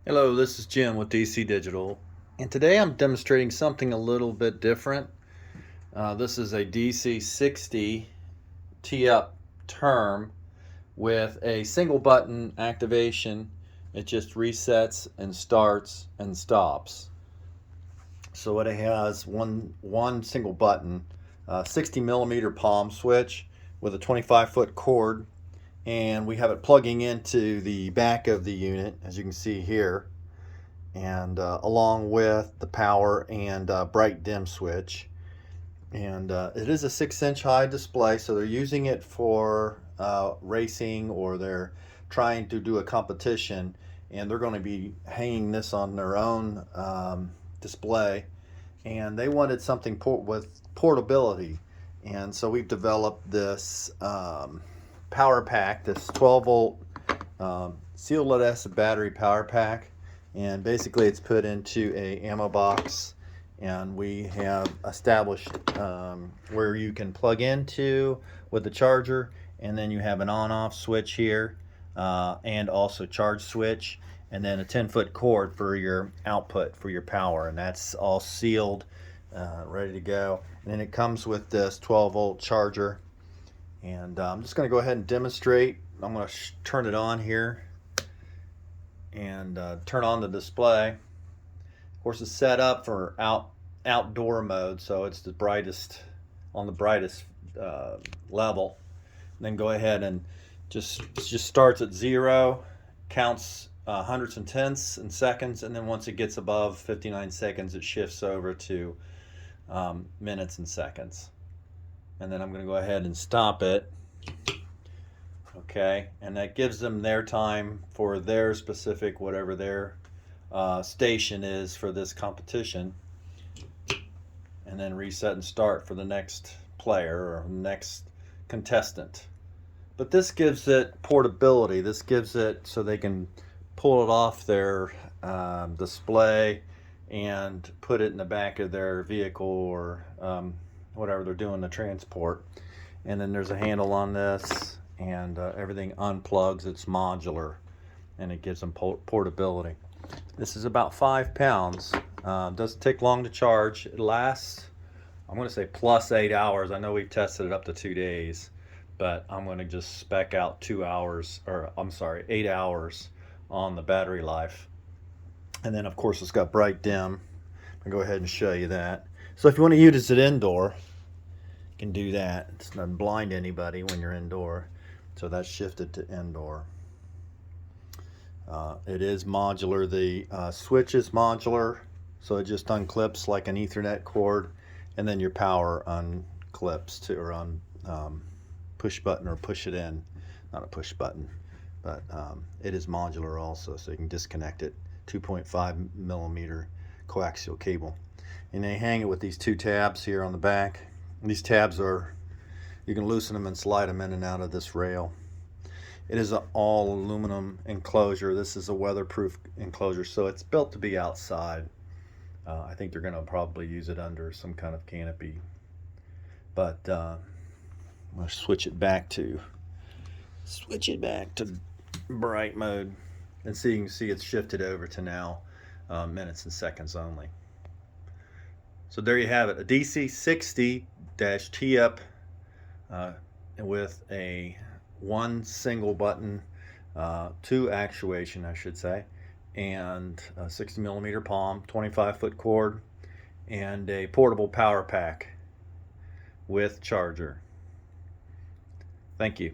Hello, this is Jim with DC Digital, and today I'm demonstrating something a little bit different. This is a DC-60T-UP-TERM with a single button activation. It just resets and starts and stops. So it has one single button, 60 millimeter palm switch with a 25-foot cord, and we have it plugging into the back of the unit, as you can see here, and along with the power and bright dim switch. And it is a 6-inch high display, so they're using it for racing, or they're trying to do a competition, and they're going to be hanging this on their own display. And they wanted something with portability, and so we've developed this power pack, this 12-volt sealed lead acid battery power pack. And basically it's put into a ammo box, and we have established where you can plug into with the charger, and then you have an on-off switch here, and also charge switch, and then a 10-foot cord for your output for your power, and that's all sealed, ready to go. And then it comes with this 12-volt charger, and I'm just going to go ahead and demonstrate. I'm going to turn it on here and turn on the display. Of course, it's set up for outdoor mode, so it's the brightest on the brightest level. And then go ahead and just starts at 0, counts hundredths and tenths and seconds, and then once it gets above 59 seconds, it shifts over to minutes and seconds. And then I'm going to go ahead and stop it. Okay, and that gives them their time for their specific, whatever their station is for this competition, and then reset and start for the next player or next contestant. But this gives it portability. This gives it so they can pull it off their display and put it in the back of their vehicle, or whatever they're doing to transport. And then there's a handle on this, and everything unplugs. It's modular, and it gives them portability. This is about 5 pounds. Doesn't take long to charge. It lasts, I'm going to say plus 8 hours. I know we've tested it up to 2 days, but I'm going to just spec out 2 hours, or I'm sorry, 8 hours on the battery life. And then of course it's got bright dim. I'll go ahead and show you that. So if you want to use it indoor, you can do that. It's not blind anybody when you're indoor. So that's shifted to indoor. It is modular. The switch is modular, so it just unclips like an Ethernet cord, and then your power unclips to, or on push button, or push it in. Not a push button, but it is modular also, so you can disconnect it. 2.5 millimeter coaxial cable, and they hang it with these 2 tabs here on the back. And these tabs are, you can loosen them and slide them in and out of this rail. It is an all aluminum enclosure. This is a weatherproof enclosure, so it's built to be outside. I think they're going to probably use it under some kind of canopy. But I'm going to switch it back to bright mode, and so you can see it's shifted over to now minutes and seconds only. So there you have it, a DC-60T-UP with a one single button, 2 actuation, I should say, and a 60 millimeter palm, 25-foot cord, and a portable power pack with charger. Thank you.